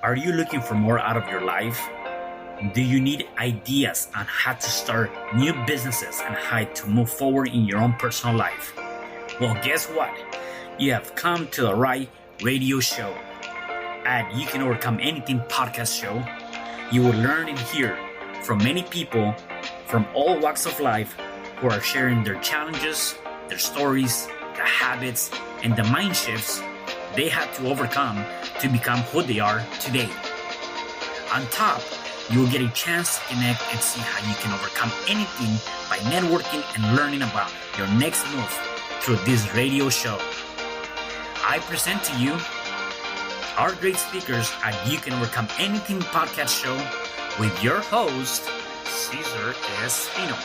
Are you looking for more out of your life? Do you need ideas on how to start new businesses and how to move forward in your own personal life? Well, guess what? You have come to the right radio show. At You Can Overcome Anything podcast show, you will learn and hear from many people from all walks of life who are sharing their challenges, their stories, the habits, and the mind shifts they had to overcome to become who they are today. On top, you will get a chance to connect and see how you can overcome anything by networking and learning about your next move through this radio show. I present to you our great speakers at You Can Overcome Anything podcast show with your host, Cesar Espino.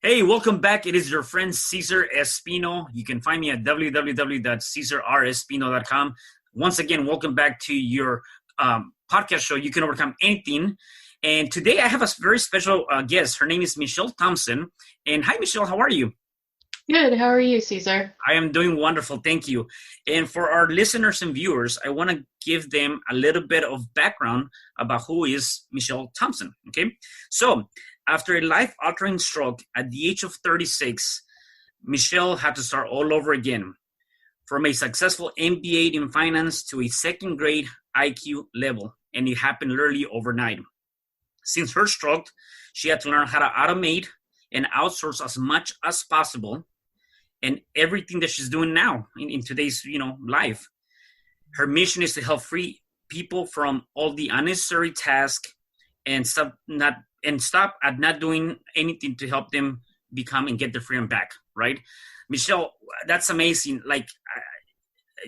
Hey, welcome back. It is your friend Cesar Espino. You can find me at www.cesarrespino.com. Once again, welcome back to your podcast show, You Can Overcome Anything. And today I have a very special guest. Her name is Michelle Thompson. And hi, Michelle. How are you? Good. How are you, Cesar? I am doing wonderful. Thank you. And for our listeners and viewers, I want to give them a little bit of background about who is Michelle Thompson. Okay. So after a life-altering stroke at the age of 36, Michelle had to start all over again. From a successful MBA in finance to a second grade IQ level. And it happened literally overnight. Since her stroke, she had to learn how to automate and outsource as much as possible. And everything that she's doing now in today's, life. Her mission is to help free people from all the unnecessary tasks and stop at not doing anything to help them become and get their freedom back, right? Michelle, that's amazing. Like,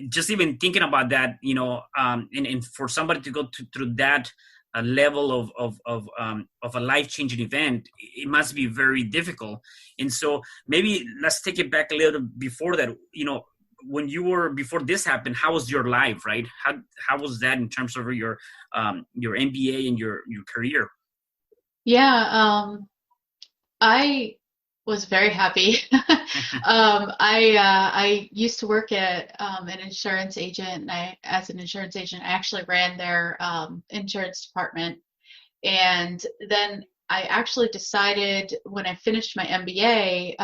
just even thinking about that, and for somebody to go through that level of a life-changing event, it must be very difficult. And so maybe let's take it back a little before that. When you were, before this happened, how was your life, right? How was that in terms of your MBA and your career? Yeah, I was very happy. I used to work at an insurance agent, and as an insurance agent, I actually ran their insurance department. And then I actually decided when I finished my MBA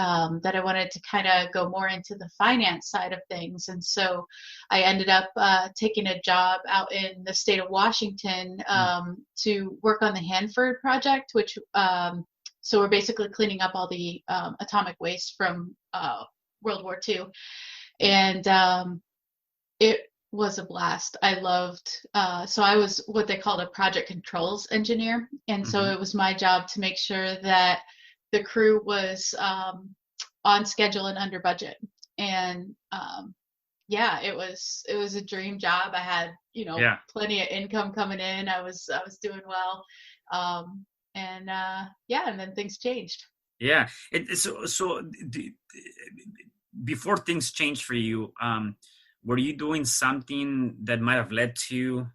that I wanted to kind of go more into the finance side of things. And so I ended up taking a job out in the state of Washington to work on the Hanford project, which so we're basically cleaning up all the atomic waste from World War II. And it was a blast. I loved, so I was what they called a project controls engineer. And so it was my job to make sure that the crew was on schedule and under budget. And it was a dream job. I had, plenty of income coming in. I was doing well. And then things changed. Yeah. Before things changed for you, were you doing something that might have led to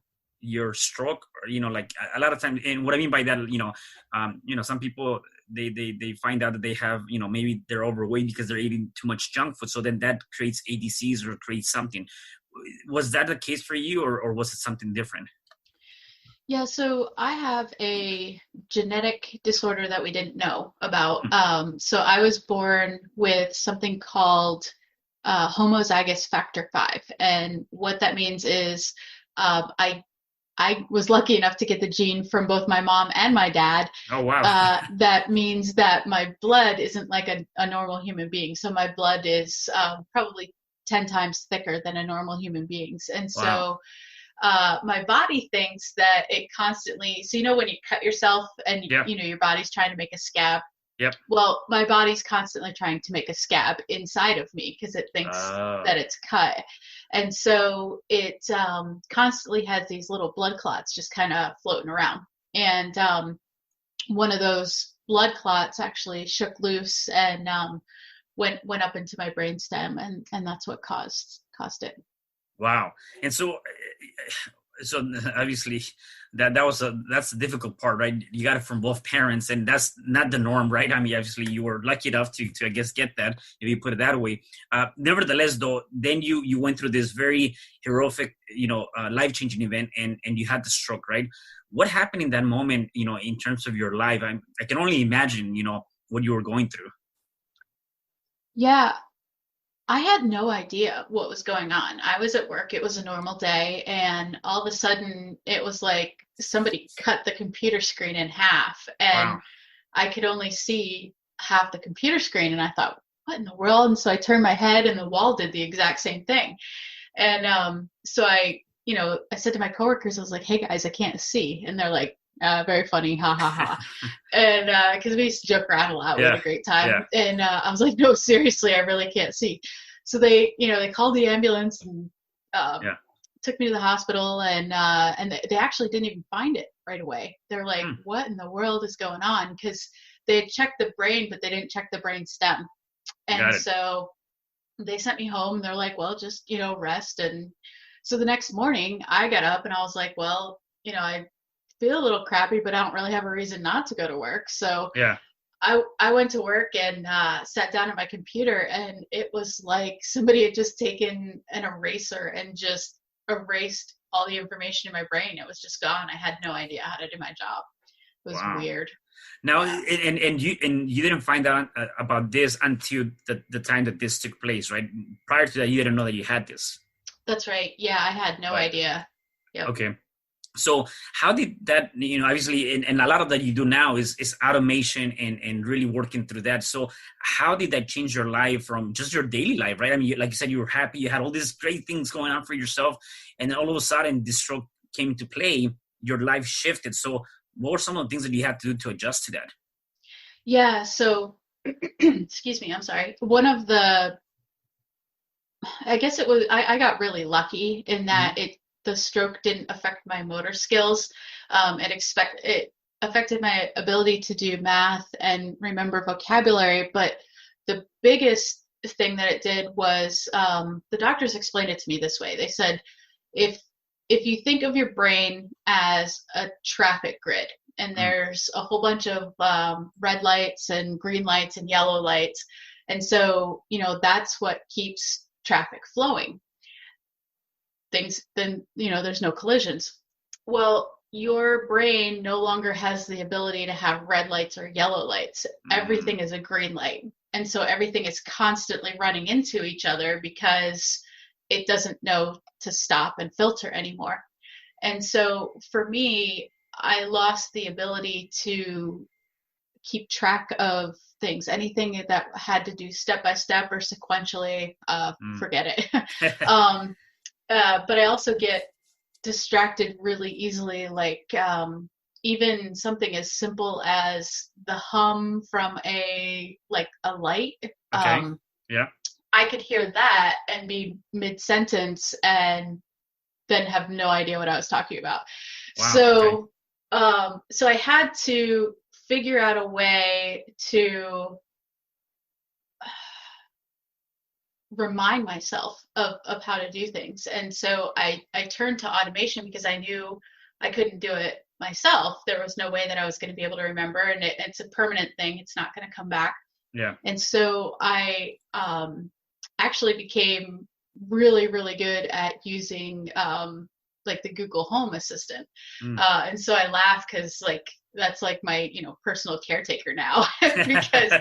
your stroke? Or, like a lot of times, and what I mean by that, some people, they find out that they have, maybe they're overweight because they're eating too much junk food. So then that creates ADCs or creates something. Was that the case for you, or was it something different? Yeah, so I have a genetic disorder that we didn't know about. So I was born with something called homozygous factor V. And what that means is I was lucky enough to get the gene from both my mom and my dad. Oh, wow. That means that my blood isn't like a normal human being. So my blood is probably 10 times thicker than a normal human being's. And so my body thinks that it constantly, so when you cut yourself and your body's trying to make a scab. Yep. Well, my body's constantly trying to make a scab inside of me because it thinks that it's cut. And so it constantly has these little blood clots just kind of floating around. And one of those blood clots actually shook loose and went up into my brainstem, and that's what caused it. Wow. And so so obviously that's the difficult part, right? You got it from both parents, and that's not the norm, right? I mean, obviously you were lucky enough to I guess get that, if you put it that way. Nevertheless, though, then you went through this very heroic, life-changing event, and you had the stroke, right? What happened in that moment, in terms of your life? I can only imagine, what you were going through. Yeah, I had no idea what was going on. I was at work, it was a normal day, and all of a sudden it was like somebody cut the computer screen in half, and Wow. I could only see half the computer screen. And I thought, what in the world? And so I turned my head, and the wall did the exact same thing. And so I said to my coworkers, I was like, hey guys, I can't see. And they're like, very funny, ha ha ha. And because we used to joke around a lot, we had Yeah. a great time. Yeah. And I was like, no, seriously, I really can't see. So they called the ambulance and Yeah. took me to the hospital, and they actually didn't even find it right away. They're like, Hmm. what in the world is going on? Because they had checked the brain, but they didn't check the brain stem. And Got it. so they sent me home, and they're like, well, just rest. And so the next morning I got up and I was like, well, I feel a little crappy, but I don't really have a reason not to go to work. So Yeah. I went to work and sat down at my computer, and it was like somebody had just taken an eraser and just erased all the information in my brain. It was just gone. I had no idea how to do my job. It was Wow. weird. Now, Yeah, and you didn't find out about this until the time that this took place, right? Prior to that, you didn't know that you had this. that's right. Yeah, I had no Right. idea. Yep. Okay. So how did that, obviously, and a lot of that you do now is automation and really working through that. So how did that change your life from just your daily life, right? I mean, like you said, you were happy, you had all these great things going on for yourself, and then all of a sudden this stroke came into play, your life shifted. So what were some of the things that you had to do to adjust to that? Yeah, so excuse me, I'm sorry. One of the I guess it was I got really lucky in Hmm. that the stroke didn't affect my motor skills. It affected my ability to do math and remember vocabulary, but the biggest thing that it did was the doctors explained it to me this way. They said if you think of your brain as a traffic grid, and Mm. there's a whole bunch of red lights and green lights and yellow lights, and so that's what keeps traffic flowing. Things then there's no collisions. Well, your brain no longer has the ability to have red lights or yellow lights. Mm. Everything is a green light, and so everything is constantly running into each other because it doesn't know to stop and filter anymore. And so for me, I lost the ability to keep track of things. Anything that had to do step by step or sequentially, Mm. forget it. um, but I also get distracted really easily, like even something as simple as the hum from a light. Okay. Um, Yeah. I could hear that and be mid sentence and then have no idea what I was talking about. Wow. Okay. So I had to figure out a way to remind myself of how to do things. And so I turned to automation because I knew I couldn't do it myself. There was no way that I was going to be able to remember, and it's a permanent thing. It's not going to come back. Yeah. And so I actually became really, really good at using like the Google Home Assistant. Mm. And so I laugh because that's like my personal caretaker now because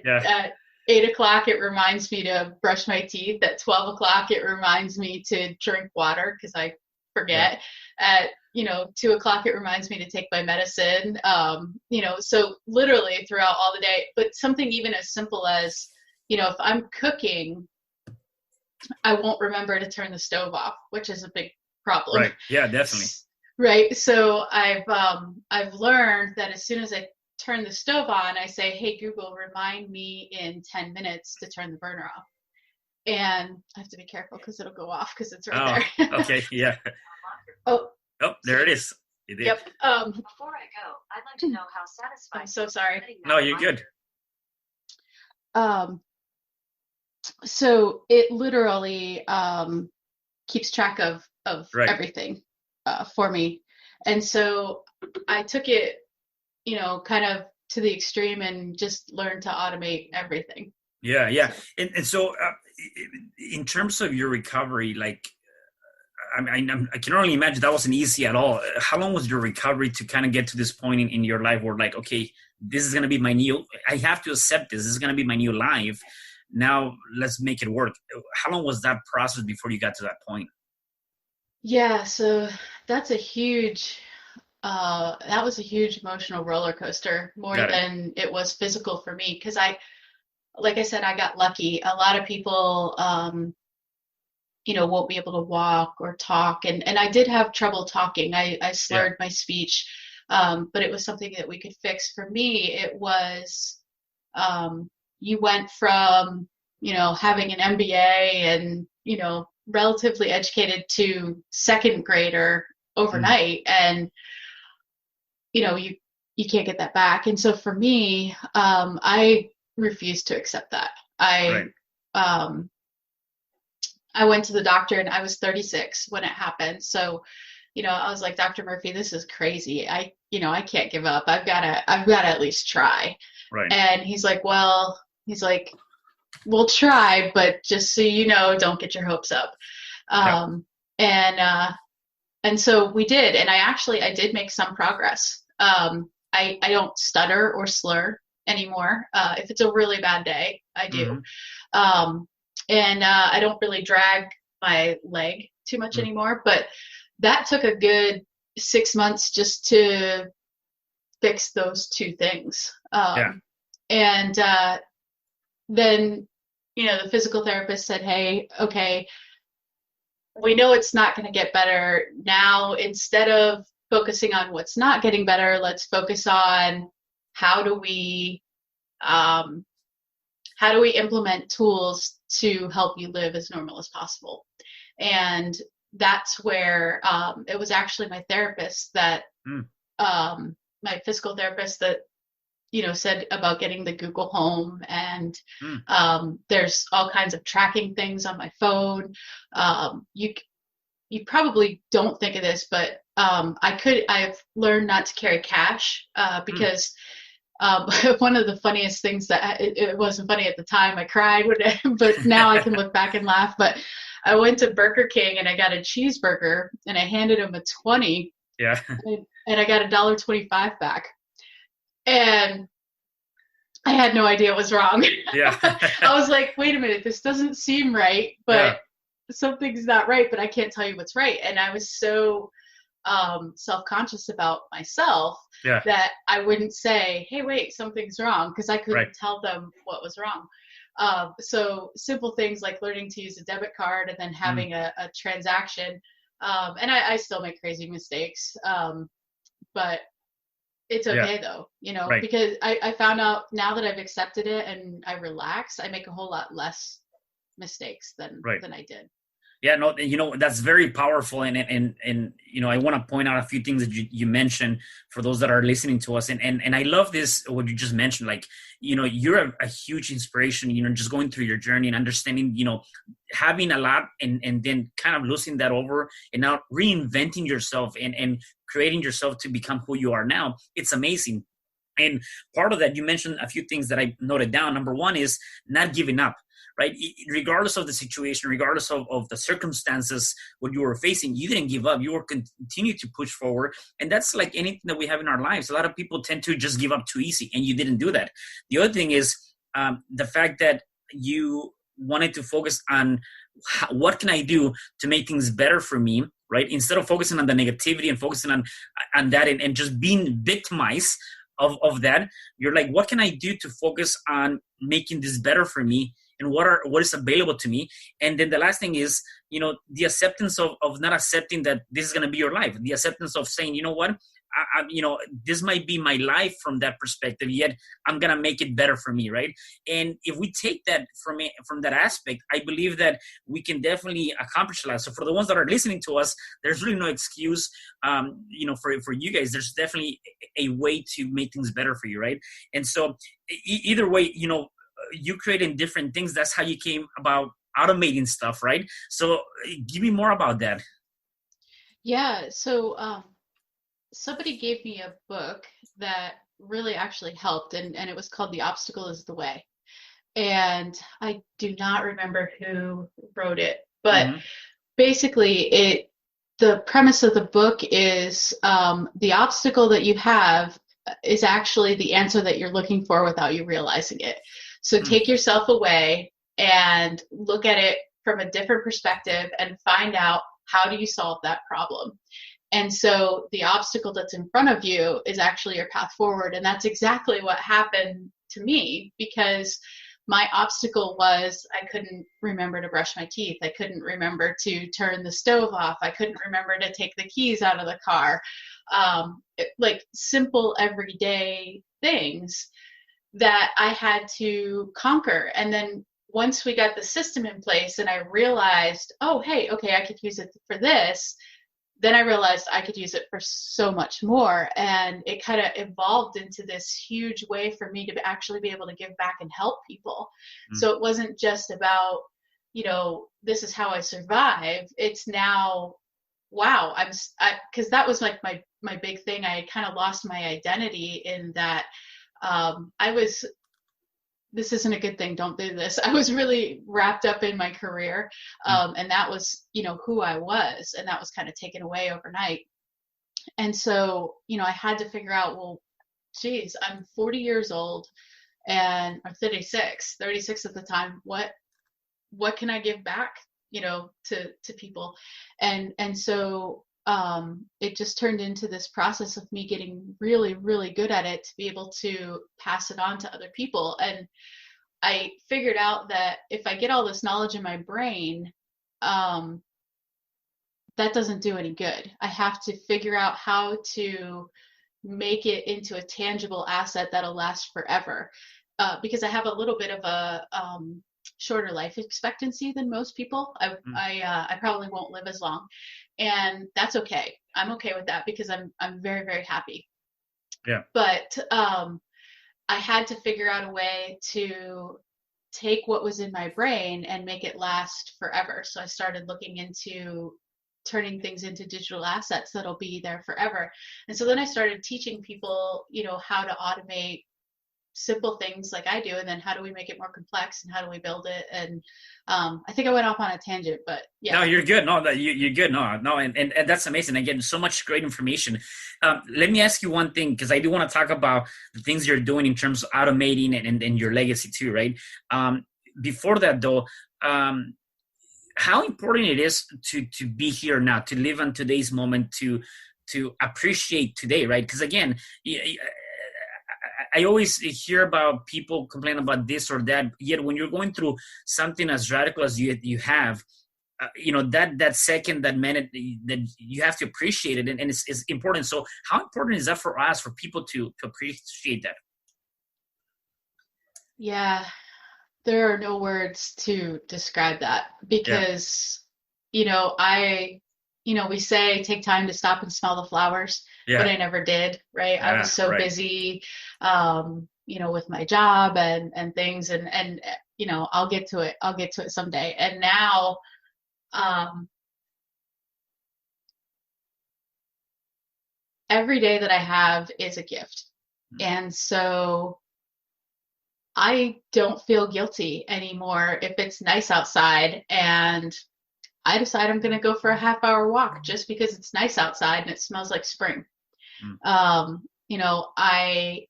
Yeah. at 8 o'clock it reminds me to brush my teeth. At 12 o'clock it reminds me to drink water because I Yeah. forget. At 2 o'clock it reminds me to take my medicine. So literally throughout all the day. But something even as simple as if I'm cooking, I won't remember to turn the stove off, which is a big problem. Right. Yeah, definitely. Right. So I've learned that as soon as I turn the stove on, I say, "Hey Google, remind me in 10 minutes to turn the burner off." And I have to be careful because it'll go off because it's right Oh, there. okay. Yeah. Oh, Oh, there it is. You did. yep. Before I go, I'd like to know how satisfied I'm so sorry. No, you're good. Um, so it literally keeps track of of Right. everything for me. And so I took it, kind of to the extreme and just learned to automate everything. Yeah, yeah. So, And so, in terms of your recovery, like, I can only imagine that wasn't easy at all. How long was your recovery to kind of get to this point in your life where, like, okay, this is going to be my new, I have to accept this. This is going to be my new life. Now let's make it work. How long was that process before you got to that point? yeah, so that's a huge, that was a huge emotional roller coaster, more Got it. than it was physical for me. Because like I said, I got lucky. A lot of people, won't be able to walk or talk. And I did have trouble talking. I Yeah. slurred my speech, but it was something that we could fix. For me, it was, you went from, having an MBA and, relatively educated to second grader Mm, overnight. And, you can't get that back. And so for me, I refused to accept that. right. Um, I went to the doctor and I was 36 when it happened. So, I was like, Dr. Murphy, this is crazy. I can't give up. I've got to at least try. Right. And he's like, we'll try, but just so you know, don't get your hopes up. Yeah. Um, and, uh, and so we did, and I did make some progress. I don't stutter or slur anymore. If it's a really bad day, I do. Hmm. Um, and I don't really drag my leg too much Mm, anymore. But that took a good 6 months just to fix those two things. yeah. And then, the physical therapist said, "Hey, okay, we know it's not going to get better now. Instead of focusing on what's not getting better, let's focus on how do we um, how do we implement tools to help you live as normal as possible." And that's where it was actually my therapist that Mm, my physical therapist that said about getting the Google Home, and mm, there's all kinds of tracking things on my phone. You probably don't think of this, but I've learned not to carry cash mm. because one of the funniest things that it wasn't funny at the time, I cried, but now I can look back and laugh. But I went to Burger King and I got a cheeseburger and I handed him a 20 Yeah. and I got $1.25 back. And I had no idea what was wrong. Yeah. I was like, wait a minute, this doesn't seem right, Yeah. but something's not right, but I can't tell you what's right. And I was so self-conscious about myself Yeah. that I wouldn't say, hey, wait, something's wrong, because I Right. couldn't tell them what was wrong. So simple things like learning to use a debit card and then Mm, having a transaction. And I still make crazy mistakes, but it's yeah. okay though, Right. because I found out now that I've accepted it and I relax, I make a whole lot less mistakes than Right. I did. Yeah, no, that's very powerful, and I want to point out a few things that you mentioned for those that are listening to us, and I love this what you just mentioned. Like, you're a huge inspiration. Just going through your journey and understanding, having a lot, and then kind of losing that over, and now reinventing yourself and creating yourself to become who you are now. It's amazing. And part of that, you mentioned a few things that I noted down. Number one is not giving up, right? Regardless of the situation, regardless of the circumstances, what you were facing, you didn't give up. You were continue to push forward. And that's like anything that we have in our lives. A lot of people tend to just give up too easy, and you didn't do that. The other thing is the fact that you wanted to focus on what can I do to make things better for me, right? Instead of focusing on the negativity and focusing on that and just being victimized of that, you're like, what can I do to focus on making this better for me, and what is available to me? And then the last thing is, the acceptance of not accepting that this is going to be your life, the acceptance of saying, you know what, this might be my life from that perspective, yet I'm going to make it better for me, right? And if we take that from that aspect, I believe that we can definitely accomplish a lot. So for the ones that are listening to us, there's really no excuse, for you guys. There's definitely a way to make things better for you, right? And so either way, you creating different things. That's how you came about automating stuff, right? So give me more about that. Yeah. So somebody gave me a book that really actually helped, and it was called The Obstacle is the Way. And I do not remember who wrote it, but Mm-hmm. basically the premise of the book is the obstacle that you have is actually the answer that you're looking for without you realizing it. So take yourself away and look at it from a different perspective and find out how do you solve that problem. And so the obstacle that's in front of you is actually your path forward. And that's exactly what happened to me, because my obstacle was I couldn't remember to brush my teeth. I couldn't remember to turn the stove off. I couldn't remember to take the keys out of the car. Like simple everyday things that I had to conquer. And then once we got the system in place and I realized, oh, hey, okay, I could use it for this, then I realized I could use it for so much more. And it kind of evolved into this huge way for me to actually be able to give back and help people. So it wasn't just about, this is how I survive. It's now, wow, because that was like my big thing. I kind of lost my identity in that I was this isn't a good thing, don't do this. I was really wrapped up in my career. And that was, who I was. And that was kind of taken away overnight. And so, I had to figure out, well, geez, I'm 40 years old or 36 at the time. What can I give back, to people? And so it just turned into this process of me getting really, really good at it to be able to pass it on to other people. And I figured out that if I get all this knowledge in my brain, that doesn't do any good. I have to figure out how to make it into a tangible asset that'll last forever. Because I have a little bit of a shorter life expectancy than most people. I probably won't live as long, and that's okay. I'm okay with that because I'm very, very happy. Yeah. But I had to figure out a way to take what was in my brain and make it last forever. So I started looking into turning things into digital assets that'll be there forever. And so then I started teaching people, how to automate simple things like I do, and then how do we make it more complex and how do we build it? And I think I went off on a tangent, but yeah. No, you're good. No, that you're good. No, and that's amazing. Again, so much great information. Let me ask you one thing, because I do want to talk about the things you're doing in terms of automating and your legacy too, right? Before that, though, how important it is to be here now, to live on today's moment, to appreciate today, right? Because again, I always hear about people complain about this or that. Yet when you're going through something as radical as you have, that second, that minute, that you have to appreciate it, and it's important. So how important is that for us, for people to appreciate that? Yeah, there are no words to describe that because, we say take time to stop and smell the flowers, but I never did, right? I was so busy, with my job and things and I'll get to it. I'll get to it someday. And now, every day that I have is a gift. And so I don't feel guilty anymore if it's nice outside and I decide I'm going to go for a half-hour walk just because it's nice outside and it smells like spring. I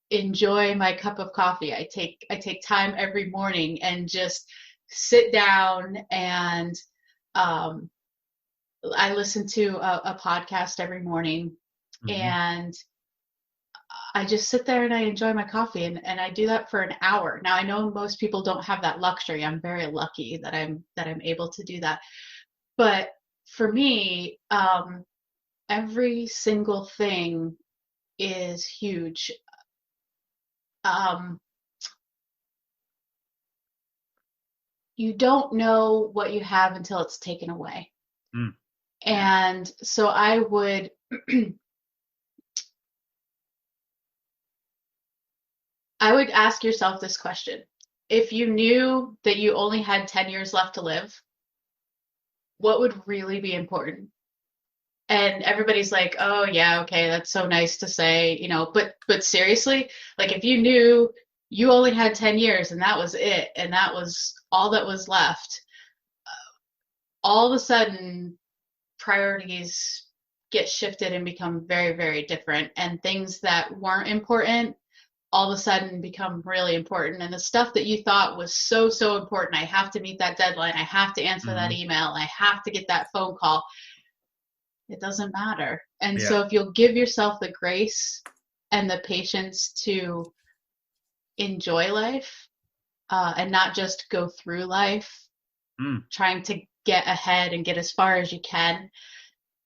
enjoy my cup of coffee. I take time every morning and just sit down and I listen to a podcast every morning and I just sit there and I enjoy my coffee and I do that for an hour. Now I know most people don't have that luxury. I'm very lucky that I'm able to do that. But for me, every single thing is huge. You don't know what you have until it's taken away. And so I would ask yourself this question. If you knew that you only had 10 years left to live, what would really be important? And everybody's like, oh yeah, okay, that's so nice to say, but seriously, like if you knew you only had 10 years and that was it, and that was all that was left, all of a sudden priorities get shifted and become very, very different. And things that weren't important all of a sudden become really important. And the stuff that you thought was so, so important, I have to meet that deadline, I have to answer that email, I have to get that phone call, it doesn't matter. And so if you'll give yourself the grace and the patience to enjoy life, and not just go through life trying to get ahead and get as far as you can,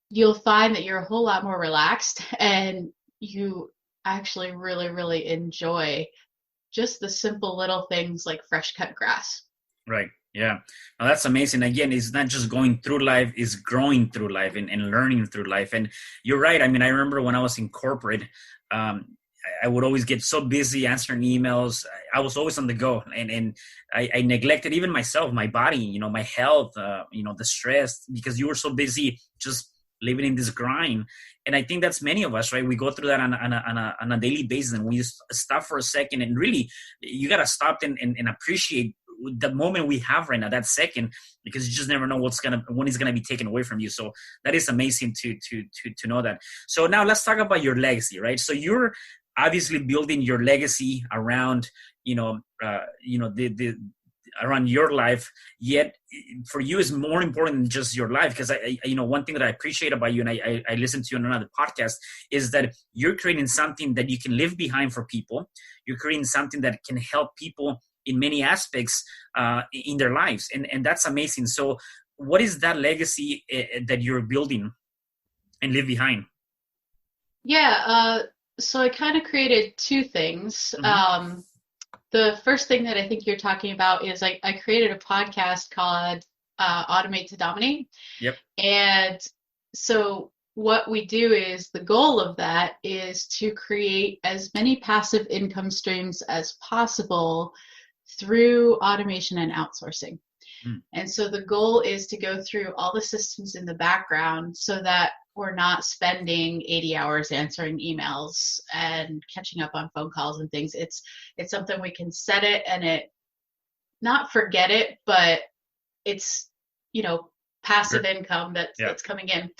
you'll find that you're a whole lot more relaxed, and you actually really, really enjoy just the simple little things like fresh cut grass. Right. Yeah. Now that's amazing. Again, it's not just going through life, it's growing through life and learning through life. And you're right. I mean, I remember when I was in corporate, I would always get so busy answering emails. I was always on the go, and I neglected even myself, my body, my health, the stress, because you were so busy just living in this grind. And I think that's many of us, right? We go through that on a daily basis, and we just stop for a second, and really you got to stop and appreciate the moment we have right now, that second, because you just never know when it's gonna be taken away from you. So that is amazing to know that. So now let's talk about your legacy, right? So you're obviously building your legacy around, around your life, yet for you is more important than just your life. Because one thing that I appreciate about you, and I listened to you on another podcast, is that you're creating something that you can leave behind for people. You're creating something that can help people in many aspects in their lives. And that's amazing. So what is that legacy that you're building and leave behind? Yeah. So I kind of created two things. The first thing that I think you're talking about is I created a podcast called Automate to Dominate. Yep. And so what we do is, the goal of that is to create as many passive income streams as possible through automation and outsourcing. And so the goal is to go through all the systems in the background so that we're not spending 80 hours answering emails and catching up on phone calls and things. It's something we can set it and it, not forget it, but it's, passive income that's coming in.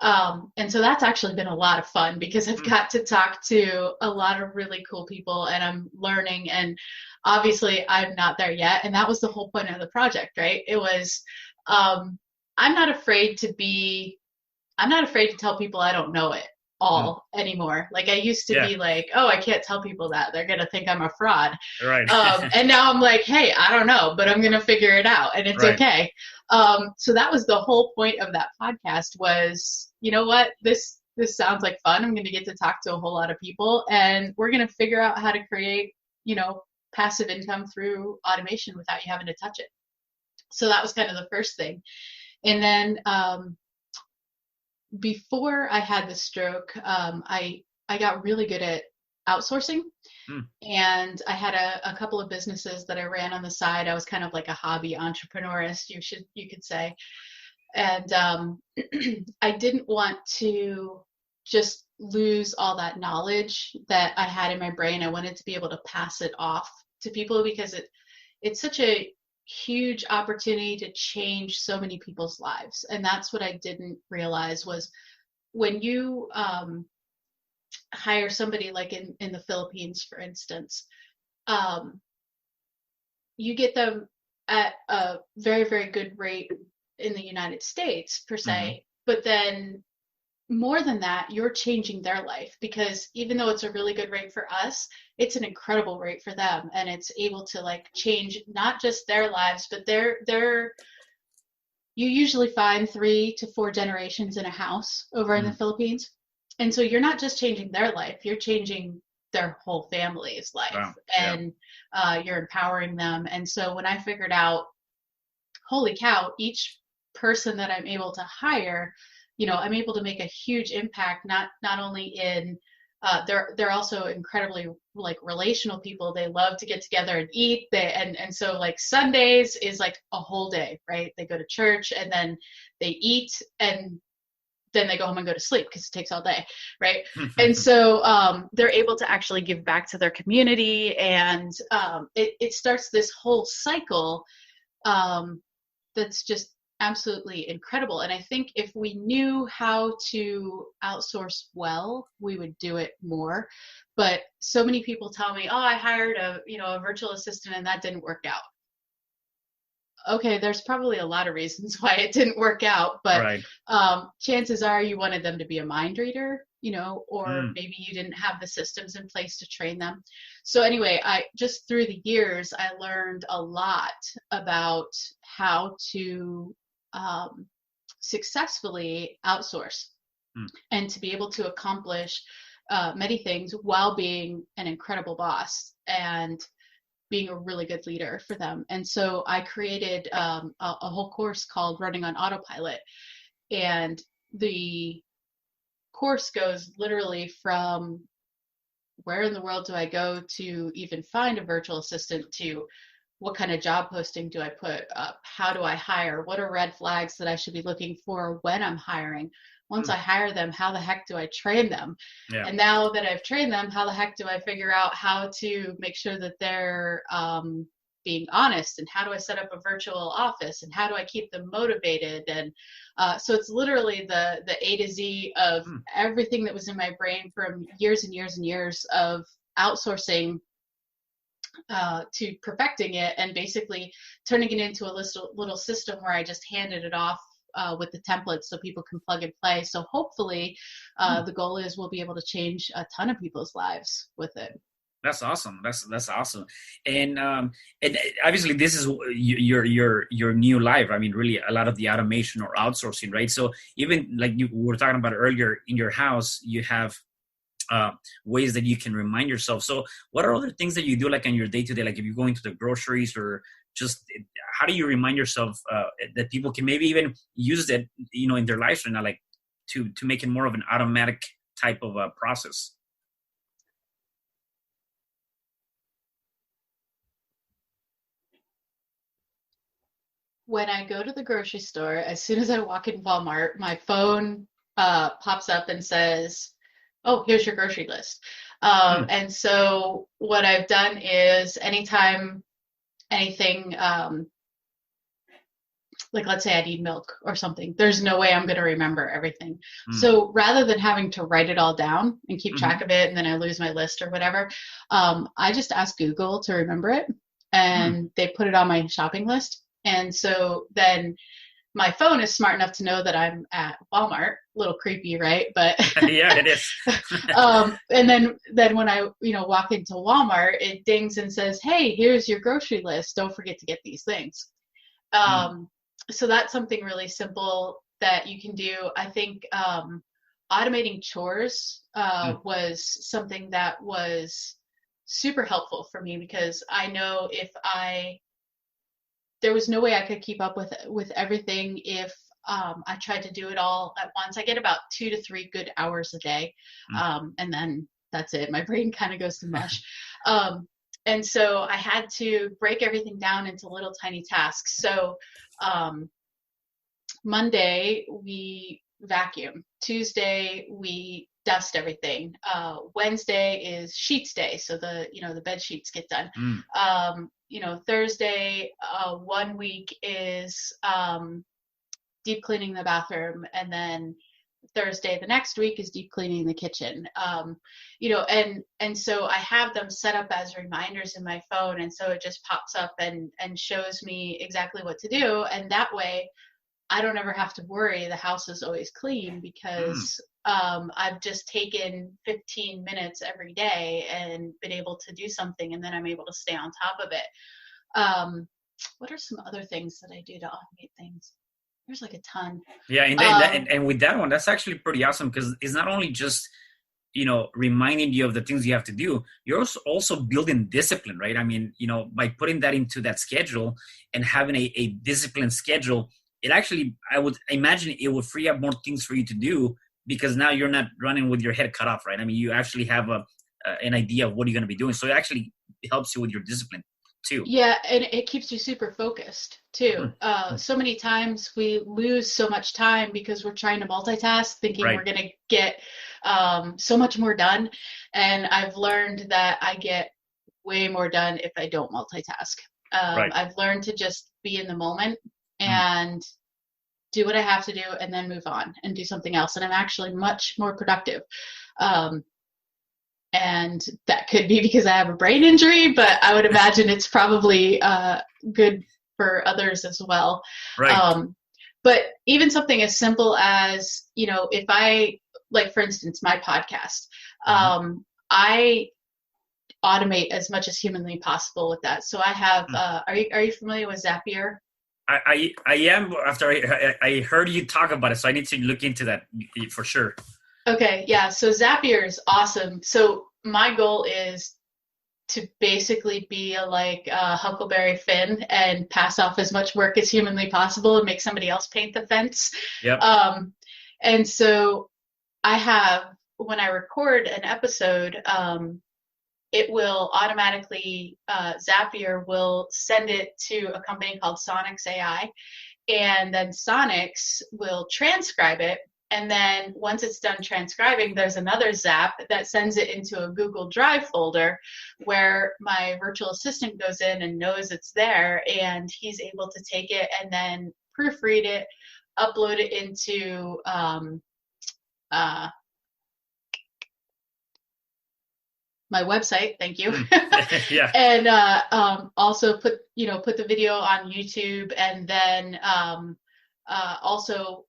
And so that's actually been a lot of fun, because I've got to talk to a lot of really cool people, and I'm learning, and obviously I'm not there yet. And that was the whole point of the project, right? It was, I'm not afraid to tell people I don't know it all anymore. Like I used to be like, oh, I can't tell people that, they're going to think I'm a fraud. Right. And now I'm like, hey, I don't know, but I'm going to figure it out, and it's okay. So that was the whole point of that podcast, was, you know what, this sounds like fun. I'm going to get to talk to a whole lot of people, and we're going to figure out how to create, passive income through automation without you having to touch it. So that was kind of the first thing. And then, before I had the stroke, I got really good at outsourcing. And I had a couple of businesses that I ran on the side. I was kind of like a hobby entrepreneurist, you could say. And I didn't want to just lose all that knowledge that I had in my brain. I wanted to be able to pass it off to people, because it's such a huge opportunity to change so many people's lives. And that's what I didn't realize, was when you hire somebody like in the Philippines, for instance, you get them at a very, very good rate in the United States per se, but then more than that, you're changing their life, because even though it's a really good rate for us, it's an incredible rate for them, and it's able to like change not just their lives, but you usually find 3 to 4 generations in a house over in the Philippines. And so you're not just changing their life, you're changing their whole family's life. Wow. And you're empowering them. And so when I figured out, holy cow, each person that I'm able to hire, I'm able to make a huge impact, not only in they're also incredibly like relational people. They love to get together and eat. And so like Sundays is like a whole day, right? They go to church and then they eat, and then they go home and go to sleep because it takes all day, right? And so they're able to actually give back to their community, and it starts this whole cycle that's just absolutely incredible. And I think if we knew how to outsource well, we would do it more. But so many people tell me, oh, I hired a virtual assistant and that didn't work out. Okay, there's probably a lot of reasons why it didn't work out, but right. Chances are you wanted them to be a mind reader, or maybe you didn't have the systems in place to train them. So anyway, I just through the years, I learned a lot about how to successfully outsource and to be able to accomplish many things while being an incredible boss and being a really good leader for them. And so I created a whole course called Running on Autopilot. And the course goes literally from where in the world do I go to even find a virtual assistant to what kind of job posting do I put up? How do I hire? What are red flags that I should be looking for when I'm hiring? Once I hire them, how the heck do I train them? Yeah. And now that I've trained them, how the heck do I figure out how to make sure that they're being honest? And how do I set up a virtual office? And how do I keep them motivated? And so it's literally the A to Z of everything that was in my brain from years and years and years of outsourcing to perfecting it and basically turning it into a little system where I just handed it off with the templates so people can plug and play. So hopefully the goal is we'll be able to change a ton of people's lives with it. That's awesome. That's awesome. And obviously this is your new life. I mean, really a lot of the automation or outsourcing, right? So even like you were talking about earlier, in your house, you have ways that you can remind yourself. So what are other things that you do like on your day-to-day? Like if you're going to the groceries or just how do you remind yourself that people can maybe even use that, in their lives right now, like to make it more of an automatic type of process? When I go to the grocery store, as soon as I walk in Walmart, my phone pops up and says, oh, here's your grocery list. And so what I've done is anytime anything, like let's say I need milk or something, there's no way I'm going to remember everything. So rather than having to write it all down and keep track of it and then I lose my list or whatever, I just ask Google to remember it and they put it on my shopping list. And so then my phone is smart enough to know that I'm at Walmart. A little creepy, right? But yeah, it is. And then when I walk into Walmart, it dings and says, "Hey, here's your grocery list. Don't forget to get these things." So that's something really simple that you can do. I think automating chores was something that was super helpful for me because I know there was no way I could keep up with everything if I tried to do it all at once. I get about 2 to 3 good hours a day. And then that's it. My brain kind of goes to mush. And so I had to break everything down into little tiny tasks. So Monday we vacuum. Tuesday we dust everything. Wednesday is sheets day. So the bed sheets get done. Thursday, 1 week is deep cleaning the bathroom, and then Thursday the next week is deep cleaning the kitchen. And so I have them set up as reminders in my phone, and so it just pops up and shows me exactly what to do, and that way I don't ever have to worry the house is always clean because I've just taken 15 minutes every day and been able to do something, and then I'm able to stay on top of it. What are some other things that I do to automate things? There's like a ton. Yeah, and with that one, that's actually pretty awesome because it's not only just reminding you of the things you have to do, you're also building discipline, right? I mean, by putting that into that schedule and having a disciplined schedule, it actually, I would imagine it would free up more things for you to do because now you're not running with your head cut off, right? I mean, you actually have an idea of what you're going to be doing. So it actually helps you with your discipline. too. Yeah, and it keeps you super focused too. Mm. So many times we lose so much time because we're trying to multitask, thinking Right. we're going to get so much more done. And I've learned that I get way more done if I don't multitask. Right. I've learned to just be in the moment Mm. and do what I have to do and then move on and do something else. And I'm actually much more productive. Um, and that could be because I have a brain injury, but I would imagine it's probably good for others as well. Right. But even something as simple as, if I, like, for instance, my podcast, I automate as much as humanly possible with that. So I have, are you familiar with Zapier? I am, after I heard you talk about it, so I need to look into that for sure. Okay, yeah. So Zapier is awesome. So my goal is to basically be like Huckleberry Finn and pass off as much work as humanly possible and make somebody else paint the fence. Yep. And so I have, when I record an episode, it will automatically, Zapier will send it to a company called Sonics AI, and then Sonics will transcribe it. And then once it's done transcribing, there's another Zap that sends it into a Google Drive folder where my virtual assistant goes in and knows it's there, and he's able to take it and then proofread it, upload it into my website, thank you. Yeah. And also put the video on YouTube, and then also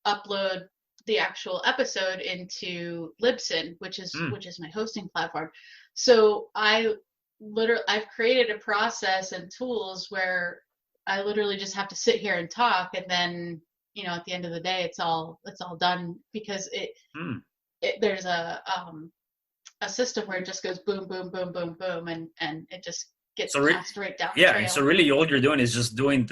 upload the actual episode into Libsyn, which is my hosting platform. So I've created a process and tools where I literally just have to sit here and talk, and then at the end of the day it's all done, because there's a system where it just goes boom, boom, boom, boom, boom, and it just gets passed right down the trail. So really all you're doing is just doing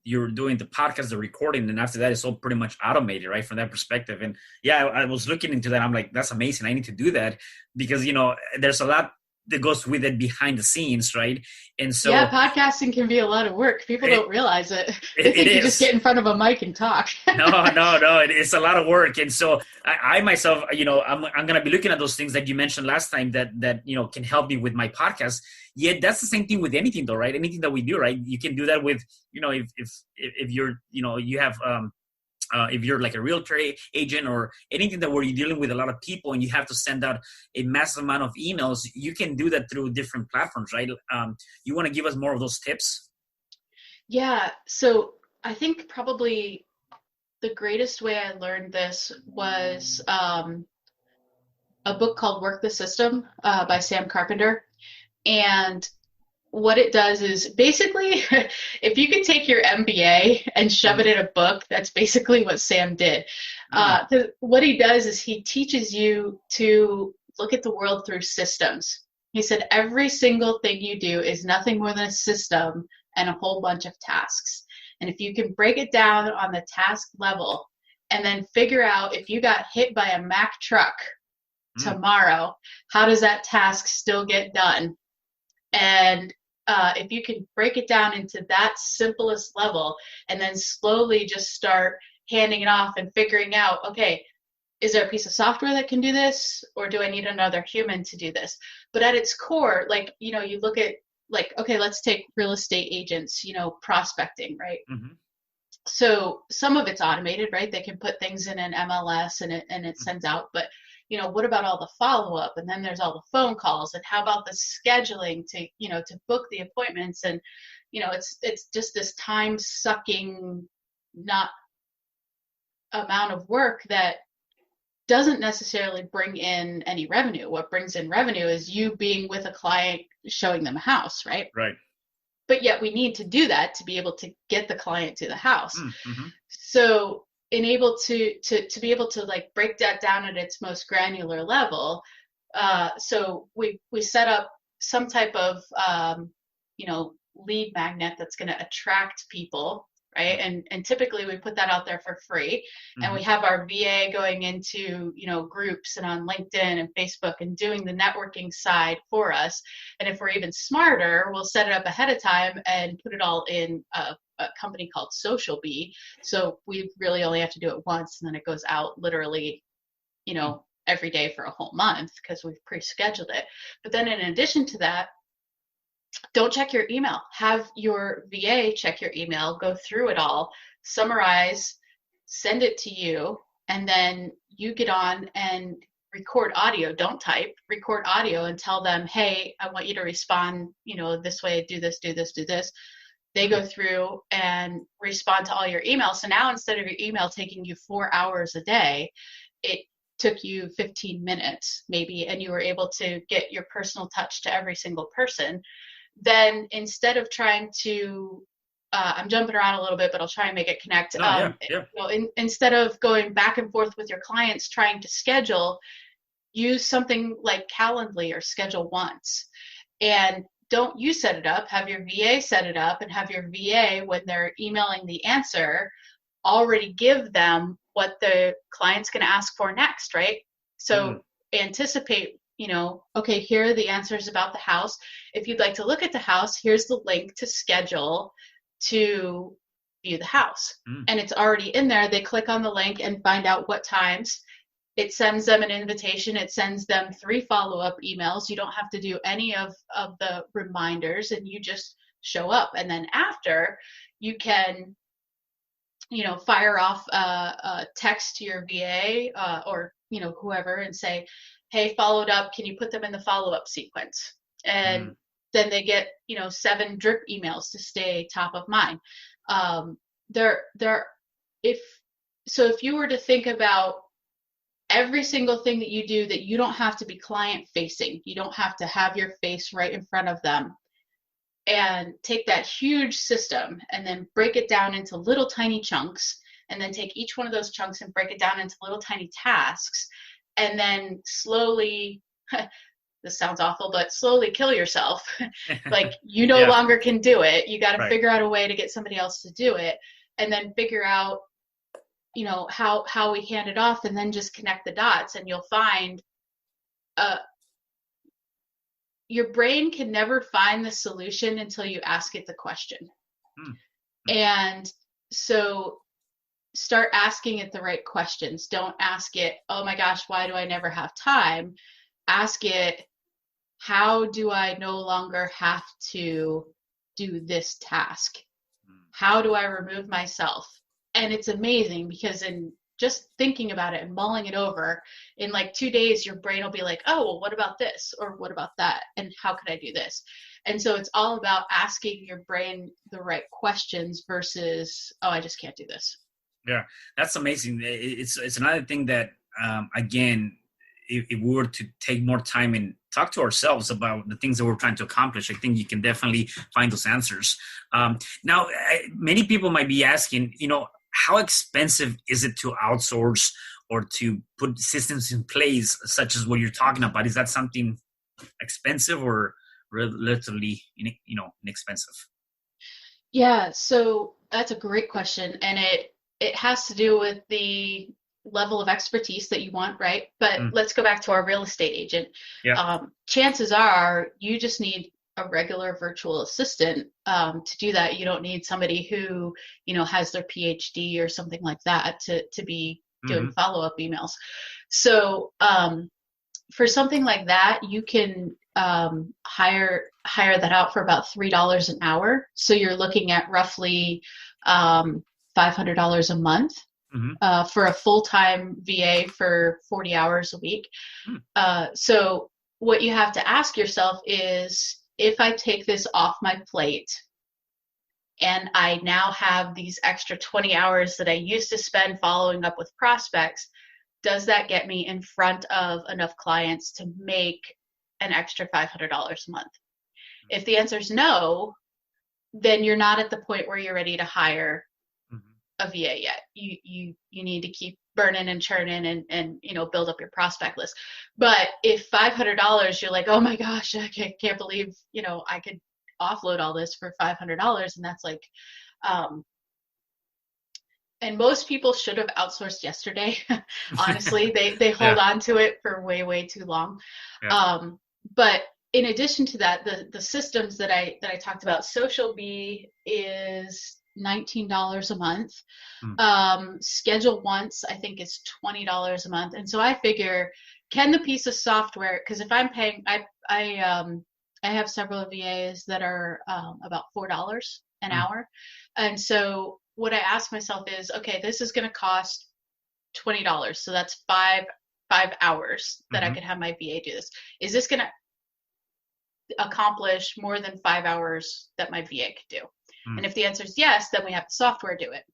you're doing the podcast, the recording, and after that it's all pretty much automated, right, from that perspective. And yeah, I was looking into that. I'm like, that's amazing. I need to do that, because there's a lot that goes with it behind the scenes, right? And so yeah, podcasting can be a lot of work. People don't realize it. They think you just get in front of a mic and talk. No, it's a lot of work. And so I myself, I'm going to be looking at those things that you mentioned last time that can help me with my podcast. Yet that's the same thing with anything, though, right? Anything that we do, right? You can do that with, if you're, you have, if you're like a realtor agent or anything that where you're dealing with a lot of people and you have to send out a massive amount of emails, you can do that through different platforms, right? You want to give us more of those tips? Yeah. So I think probably the greatest way I learned this was a book called Work the System by Sam Carpenter. And what it does is basically, if you could take your MBA and shove it in a book, that's basically what Sam did. What he does is he teaches you to look at the world through systems. He said every single thing you do is nothing more than a system and a whole bunch of tasks. And if you can break it down on the task level and then figure out, if you got hit by a Mack truck tomorrow, how does that task still get done? And if you can break it down into that simplest level and then slowly just start handing it off and figuring out, okay, is there a piece of software that can do this, or do I need another human to do this? But at its core, like, you look at, like, okay, let's take real estate agents, prospecting, right? Mm-hmm. So some of it's automated, right? They can put things in an MLS and it sends out, but what about all the follow-up? And then there's all the phone calls, and how about the scheduling to book the appointments? And, it's just this time-sucking not amount of work that doesn't necessarily bring in any revenue. What brings in revenue is you being with a client, showing them a house, right? Right. But yet we need to do that to be able to get the client to the house. Mm-hmm. So enable to be able to like break that down at its most granular level. So we set up some type of lead magnet that's going to attract people right? And typically we put that out there for free, and we have our VA going into, groups and on LinkedIn and Facebook and doing the networking side for us. And if we're even smarter, we'll set it up ahead of time and put it all in a company called Social Bee. So we really only have to do it once, and then it goes out literally, every day for a whole month because we've pre-scheduled it. But then in addition to that, don't check your email. Have your VA check your email, go through it all, summarize, send it to you, and then you get on and record audio. Don't type, record audio and tell them, hey, I want you to respond, this way, do this, do this, do this. They go through and respond to all your emails. So now instead of your email taking you 4 hours a day, it took you 15 minutes maybe, and you were able to get your personal touch to every single person. Then instead of trying to, I'm jumping around a little bit, but I'll try and make it connect. Instead of going back and forth with your clients trying to schedule, use something like Calendly or Schedule Once. And don't you set it up, have your VA set it up, and have your VA, when they're emailing the answer, already give them what the client's going to ask for next, right? So anticipate, okay, here are the answers about the house. If you'd like to look at the house, here's the link to schedule to view the house. And it's already in there. They click on the link and find out what times. It sends them an invitation. It sends them 3 follow-up emails. You don't have to do any of the reminders, and you just show up. And then after, you can, fire off a text to your VA or, whoever, and say, hey, followed up, can you put them in the follow-up sequence? And then they get, 7 drip emails to stay top of mind. If you were to think about every single thing that you do that you don't have to be client facing, you don't have to have your face right in front of them, and take that huge system and then break it down into little tiny chunks, and then take each one of those chunks and break it down into little tiny tasks, and then slowly, this sounds awful, but slowly kill yourself. Like you no longer can do it. You got to figure out a way to get somebody else to do it, and then figure out, how we hand it off, and then just connect the dots, and you'll find your brain can never find the solution until you ask it the question. And so start asking it the right questions. Don't ask it, oh my gosh, why do I never have time? Ask it, how do I no longer have to do this task? How do I remove myself? And it's amazing because in just thinking about it and mulling it over, in like 2 days, your brain will be like, oh, well, what about this? Or what about that? And how could I do this? And so it's all about asking your brain the right questions versus, oh, I just can't do this. Yeah, that's amazing. It's another thing that, again, if we were to take more time and talk to ourselves about the things that we're trying to accomplish, I think you can definitely find those answers. Now, many people might be asking, how expensive is it to outsource or to put systems in place, such as what you're talking about? Is that something expensive or relatively, inexpensive? Yeah, so that's a great question. And it has to do with the level of expertise that you want, right? But let's go back to our real estate agent. Yeah. Chances are you just need a regular virtual assistant to do that. You don't need somebody who, has their PhD or something like that to be doing follow-up emails. So for something like that, you can hire that out for about $3 an hour. So you're looking at roughly $500 a month. For a full-time VA for 40 hours a week. So what you have to ask yourself is, if I take this off my plate and I now have these extra 20 hours that I used to spend following up with prospects, does that get me in front of enough clients to make an extra $500 a month? If the answer is no, then you're not at the point where you're ready to hire a VA yet. You need to keep burning and churning and build up your prospect list. But if $500, you're like, oh my gosh, I can't believe I could offload all this for $500, and that's like and most people should have outsourced yesterday. Honestly, they hold Yeah. on to it for way too long. Yeah. But in addition to that, the systems that I talked about, Social Bee is $19 a month. Schedule Once, I think, is $20 a month. And so I figure, can the piece of software, because if I'm paying, I have several VAs that are about $4 an hour. And so what I ask myself is, okay, this is going to cost $20. So that's five hours that I could have my VA do this. Is this going to accomplish more than 5 hours that my VA could do? And if the answer is yes, then we have the software do it.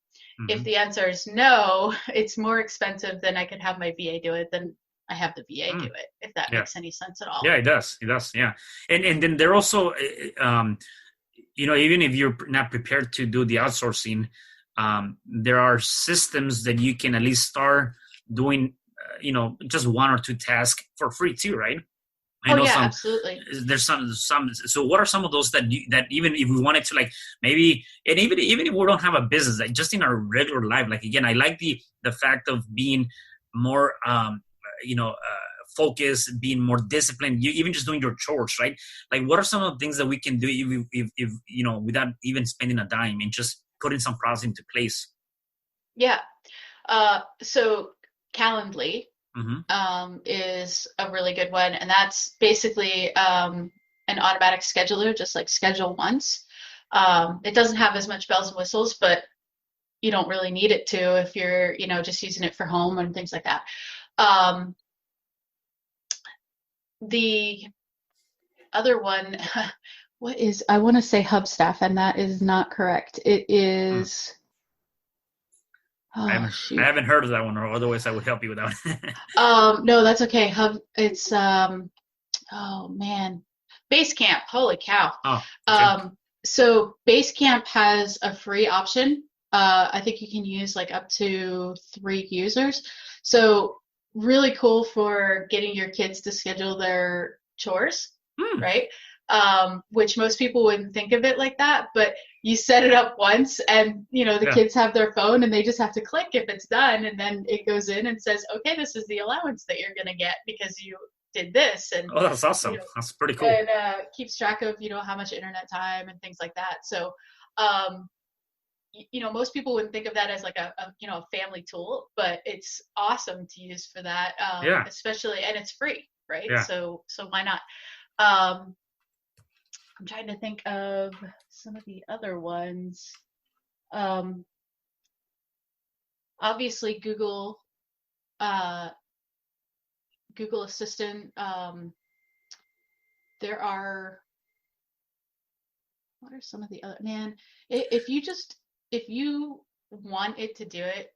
If the answer is no, it's more expensive than I could have my VA do it, then I have the VA do it, if that makes any sense at all. Yeah, it does. It does. Yeah. And then there also, even if you're not prepared to do the outsourcing, there are systems that you can at least start doing, just one or two tasks for free too, right? Absolutely. There's some. So what are some of those that even if we wanted to, like, maybe, and even if we don't have a business, like just in our regular life, like, again, I like the fact of being more, focused, being more disciplined, even just doing your chores, right? Like, what are some of the things that we can do if without even spending a dime and just putting some process into place? Yeah. So Calendly is a really good one. And that's basically an automatic scheduler, just like Schedule Once. It doesn't have as much bells and whistles, but you don't really need it to if you're, just using it for home and things like that. The other one, I want to say Hubstaff, and that is not correct. It is... I haven't heard of that one, or otherwise I would help you with that one. No, that's okay. It's Basecamp. Holy cow. Okay. So Basecamp has a free option. I think you can use like up to 3 users. So really cool for getting your kids to schedule their chores, right? Which most people wouldn't think of it like that, but you set it up once and the kids have their phone and they just have to click if it's done, and then it goes in and says, okay, this is the allowance that you're going to get because you did this. And that's awesome. That's pretty cool. And keeps track of how much internet time and things like that. So most people wouldn't think of that as like a family tool, but it's awesome to use for that. Especially, and it's free, right? So why not? I'm trying to think of some of the other ones. Obviously, Google Assistant. There are. What are some of the other? Man, if you want it to do it,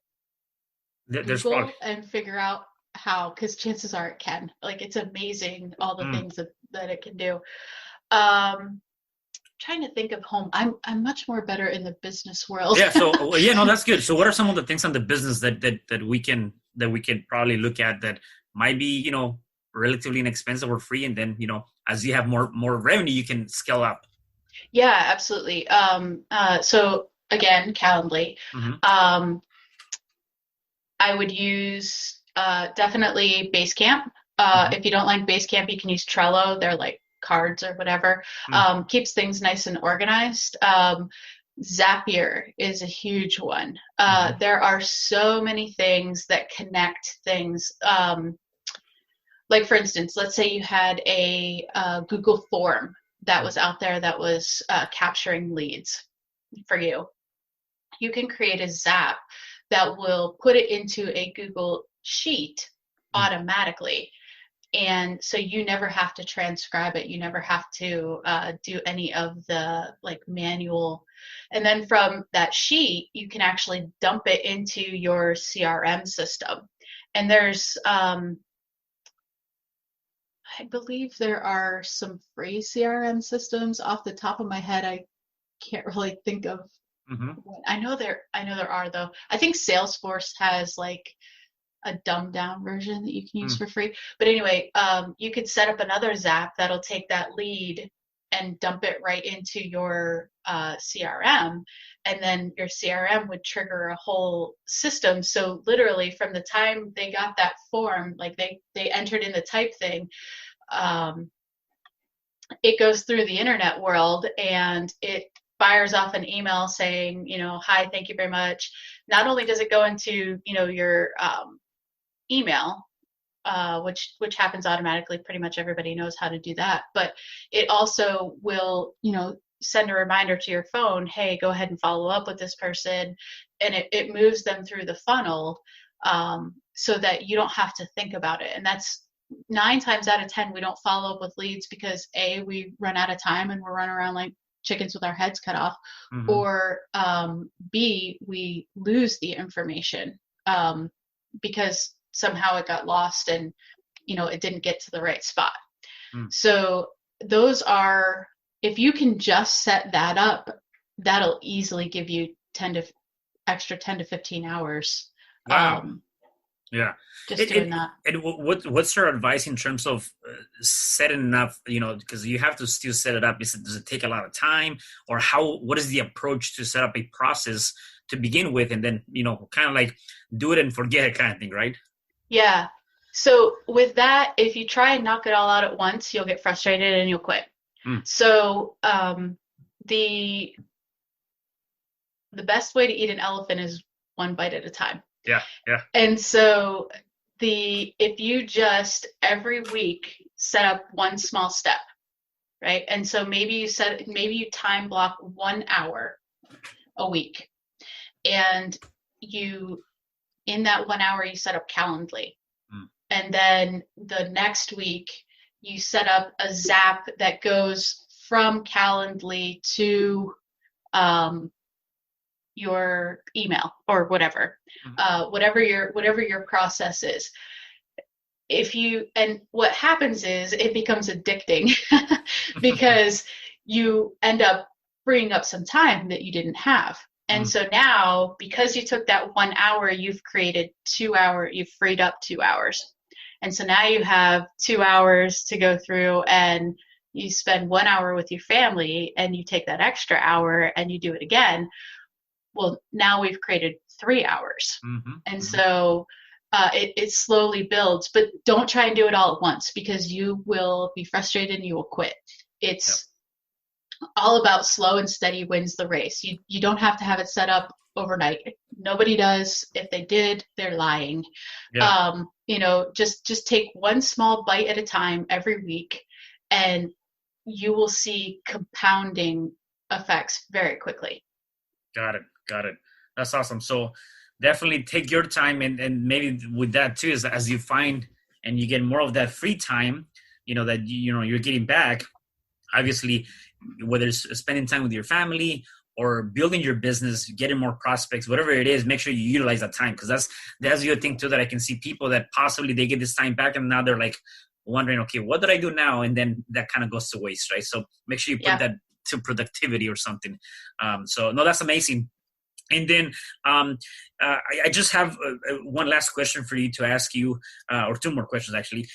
Google and figure out how, because chances are it can. Like, it's amazing all the things that it can do. Trying to think of home. I'm much more better in the business world. That's good. So what are some of the things on the business that we can probably look at that might be relatively inexpensive or free, and then as you have more revenue you can scale up? Yeah, absolutely. So again, Calendly. I would use definitely Basecamp. If you don't like Basecamp, you can use Trello. They're like cards or whatever. Keeps things nice and organized. Zapier is a huge one. There are so many things that connect things. Like, for instance, let's say you had a Google form that was out there that was capturing leads for you. You can create a Zap that will put it into a Google Sheet automatically. And so you never have to transcribe it. You never have to do any of the manual. And then from that sheet, you can actually dump it into your CRM system. And there's, I believe there are some free CRM systems. Off the top of my head, I can't really think of. I know there are, though. I think Salesforce has a dumbed down version that you can use for free. But anyway, you could set up another Zap that'll take that lead and dump it right into your CRM. And then your CRM would trigger a whole system. So literally from the time they got that form, like they entered in the type thing, it goes through the internet world and it fires off an email saying, hi, thank you very much. Not only does it go into, your email, which happens automatically. Pretty much everybody knows how to do that. But it also will, send a reminder to your phone, hey, go ahead and follow up with this person. And it moves them through the funnel so that you don't have to think about it. And that's 9 times out of 10, we don't follow up with leads because A, we run out of time and we're running around like chickens with our heads cut off, or B, we lose the information because somehow it got lost and it didn't get to the right spot. So those are, if you can just set that up, that'll easily give you extra 10 to 15 hours. Wow. Yeah. Just doing that. And what's your advice in terms of setting up, because you have to still set it up. Does it take a lot of time, or what is the approach to set up a process to begin with, and then, kind of like do it and forget it kind of thing, right? Yeah. So with that, if you try and knock it all out at once, you'll get frustrated and you'll quit. So the best way to eat an elephant is one bite at a time. Yeah. And so if you just every week set up one small step, right? And so maybe you time block 1 hour a week, and in that 1 hour you set up Calendly, and then the next week you set up a zap that goes from Calendly to your email or whatever, whatever your process is. And what happens is it becomes addicting because you end up freeing up some time that you didn't have. And so now, because you took that 1 hour, you've freed up 2 hours. And so now you have 2 hours to go through, and you spend 1 hour with your family, and you take that extra hour and you do it again. Well, now we've created 3 hours. And so it slowly builds, but don't try and do it all at once because you will be frustrated and you will quit. It's all about slow and steady wins the race. You don't have to have it set up overnight. Nobody does. If they did, they're lying. Just take one small bite at a time every week, and you will see compounding effects very quickly. Got it. That's awesome. So definitely take your time, and maybe with that too, is as you find and you get more of that free time, that you're getting back, obviously, whether it's spending time with your family or building your business, getting more prospects, whatever it is, make sure you utilize that time. Because that's the other thing too, that I can see people that possibly they get this time back and now they're like wondering, okay, what did I do now? And then that kind of goes to waste, right? So make sure you put that to productivity or something. So no, that's amazing. And then I just have one last question for you to ask you, or 2 more questions actually.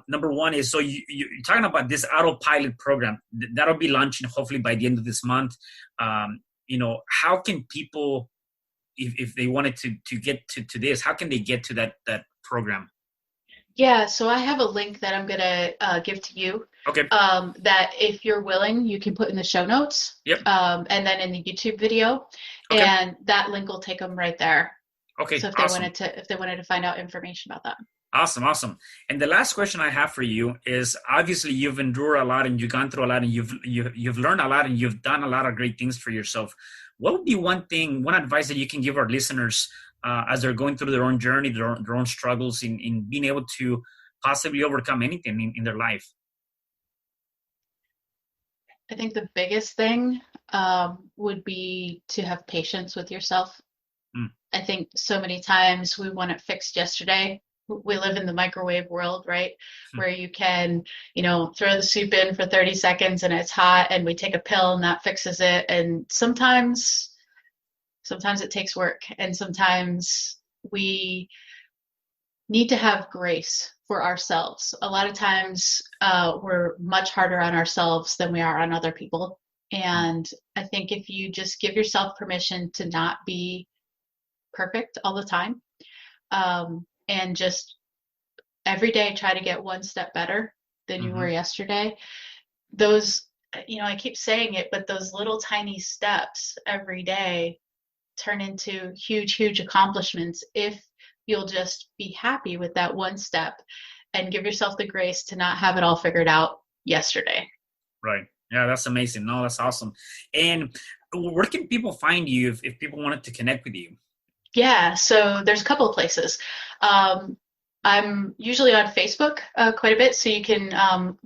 Number one is, so you're talking about this autopilot program that'll be launching hopefully by the end of this month. How can people, if they wanted to get to this, how can they get to that program? Yeah, so I have a link that I'm going to give to you. Okay. That if you're willing, you can put in the show notes. Yep. And then in the YouTube video. Okay. And that link will take them right there. Okay. So if they wanted to find out information about that. Awesome. And the last question I have for you is, obviously you've endured a lot and you've gone through a lot and you've learned a lot and you've done a lot of great things for yourself. What would be one advice that you can give our listeners as they're going through their own journey, their own struggles in being able to possibly overcome anything in their life? I think the biggest thing would be to have patience with yourself. I think so many times we want it fixed yesterday. We live in the microwave world, right? Where you can, throw the soup in for 30 seconds and it's hot and we take a pill and that fixes it. And sometimes it takes work, and sometimes we need to have grace for ourselves. A lot of times we're much harder on ourselves than we are on other people. And I think if you just give yourself permission to not be perfect all the time, and just every day try to get one step better than you were yesterday, those, I keep saying it, but those little tiny steps every day turn into huge, huge accomplishments if you'll just be happy with that one step and give yourself the grace to not have it all figured out yesterday. Right. Yeah, that's amazing. No, that's awesome. And where can people find you if people wanted to connect with you? Yeah, so there's a couple of places. I'm usually on Facebook quite a bit, so you can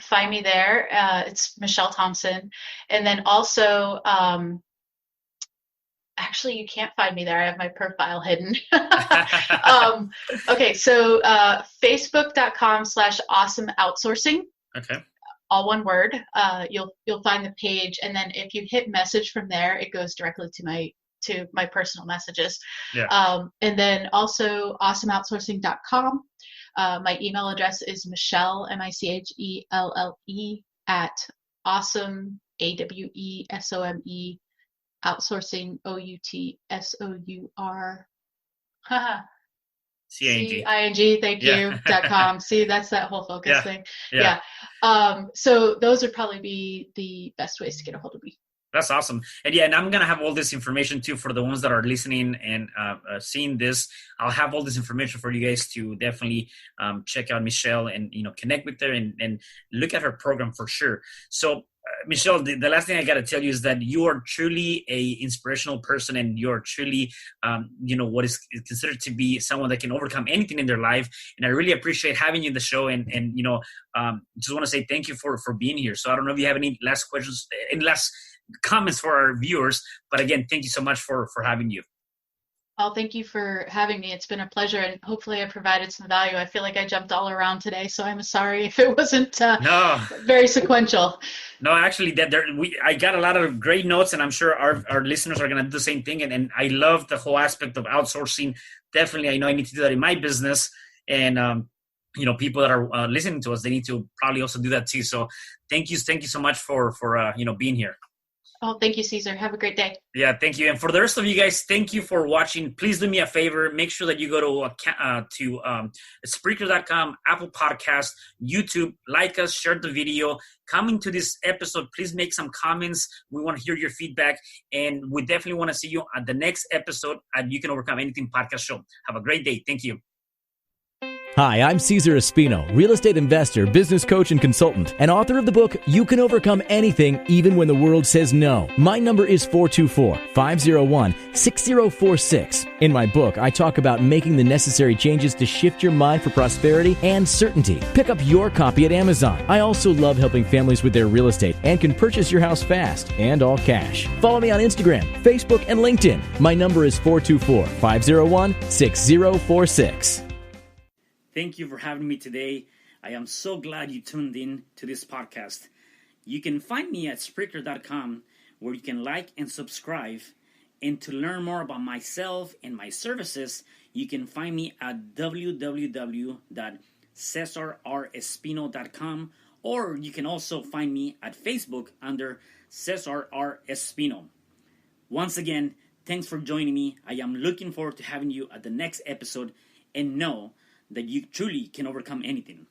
find me there. It's Michelle Thompson. And then also, actually, you can't find me there. I have my profile hidden. Okay, so facebook.com/awesome outsourcing. Okay. All one word. You'll find the page, and then if you hit message from there, it goes directly to my personal messages. Yeah. And then also awesomeoutsourcing.com. My email address is Michelle, Michelle, at awesome, AWESOME, outsourcing, OUTSOUR. CING, thank you, .com. See, that's that whole focus thing. Yeah. So those would probably be the best ways to get a hold of me. That's awesome. And I'm going to have all this information too for the ones that are listening and seeing this. I'll have all this information for you guys to definitely check out Michelle and, connect with her and look at her program for sure. So, Michelle, the last thing I got to tell you is that you are truly a inspirational person, and you're truly, what is considered to be someone that can overcome anything in their life. And I really appreciate having you in the show. And just want to say thank you for being here. So I don't know if you have any last questions, any last comments for our viewers, but again, thank you so much for having you. Well, thank you for having me. It's been a pleasure, and hopefully I provided some value. I feel like I jumped all around today, so I'm sorry if it wasn't very sequential. No, actually, I got a lot of great notes, and I'm sure our listeners are going to do the same thing. And I love the whole aspect of outsourcing. Definitely, I know I need to do that in my business, and people that are listening to us, they need to probably also do that too. So thank you so much for being here. Oh, thank you, Cesar. Have a great day. Yeah, thank you. And for the rest of you guys, thank you for watching. Please do me a favor. Make sure that you go to Spreaker.com, Apple Podcast, YouTube. Like us, share the video. Coming to this episode, please make some comments. We want to hear your feedback. And we definitely want to see you at the next episode at You Can Overcome Anything podcast show. Have a great day. Thank you. Hi, I'm Cesar Espino, real estate investor, business coach, and consultant, and author of the book, You Can Overcome Anything, Even When the World Says No. My number is 424-501-6046. In my book, I talk about making the necessary changes to shift your mind for prosperity and certainty. Pick up your copy at Amazon. I also love helping families with their real estate and can purchase your house fast and all cash. Follow me on Instagram, Facebook, and LinkedIn. My number is 424-501-6046. Thank you for having me today. I am so glad you tuned in to this podcast. You can find me at Spreaker.com, where you can like and subscribe. And to learn more about myself and my services, you can find me at www.cesarrespino.com, or you can also find me at Facebook under Cesar R. Espino. Once again, thanks for joining me. I am looking forward to having you at the next episode, and know that you truly can overcome anything.